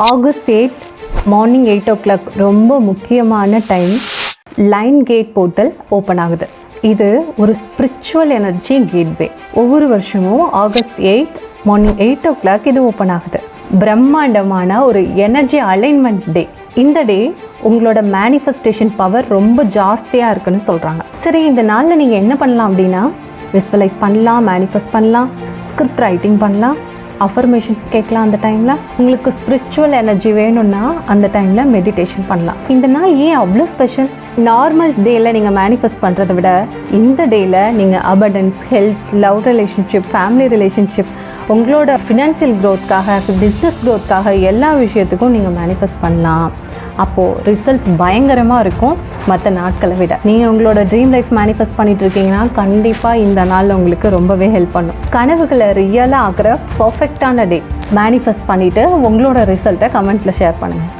August 8 morning 8 o'clock ரொம்ப முக்கியமான time. Line gate portal open ஆகுது. இது ஒரு ஸ்பிரிச்சுவல் எனர்ஜி கேட்வே. ஒவ்வொரு வருஷமும் ஆகஸ்ட் 8 மார்னிங் 8 o'clock இது ஓப்பன் ஆகுது. பிரம்மாண்டமான ஒரு எனர்ஜி அலைன்மெண்ட் டே. இந்த டே உங்களோட மேனிஃபெஸ்டேஷன் பவர் ரொம்ப ஜாஸ்தியாக இருக்குன்னு சொல்கிறாங்க. சரி, இந்த நாளில் நீங்கள் என்ன பண்ணலாம் அப்படின்னா, விஸ்வலைஸ் பண்ணலாம், மேனிஃபெஸ்ட் பண்ணலாம், ஸ்கிரிப்ட் ரைட்டிங் பண்ணலாம், அஃபர்மேஷன்ஸ் கேட்கலாம். அந்த டைமில் உங்களுக்கு ஸ்பிரிச்சுவல் எனர்ஜி வேணும்னா அந்த டைமில் மெடிடேஷன் பண்ணலாம். இந்த நாள் ஏன் அவ்வளோ ஸ்பெஷல்? நார்மல் டேயில் நீங்கள் மேனிஃபெஸ்ட் பண்ணுறதை விட இந்த டேயில் நீங்கள் abundance, health, love relationship, family relationship, உங்களோட ஃபினான்சியல் க்ரோத்காக, பிஸ்னஸ் க்ரோத்காக எல்லா விஷயத்துக்கும் நீங்கள் மேனிஃபெஸ்ட் பண்ணலாம். அப்போது ரிசல்ட் பயங்கரமாக இருக்கும் மற்ற நாட்களை விட. நீங்கள் உங்களோட ட்ரீம் லைஃப் மேனிஃபெஸ்ட் பண்ணிட்டு இருக்கீங்கன்னா கண்டிப்பாக இந்த நாளில் உங்களுக்கு ரொம்பவே ஹெல்ப் பண்ணும். கனவுகளை ரியலாக ஆகிற பர்ஃபெக்டான டே. மேனிஃபெஸ்ட் பண்ணிவிட்டு உங்களோட ரிசல்ட்டை கமெண்ட்டில் ஷேர் பண்ணுங்கள்.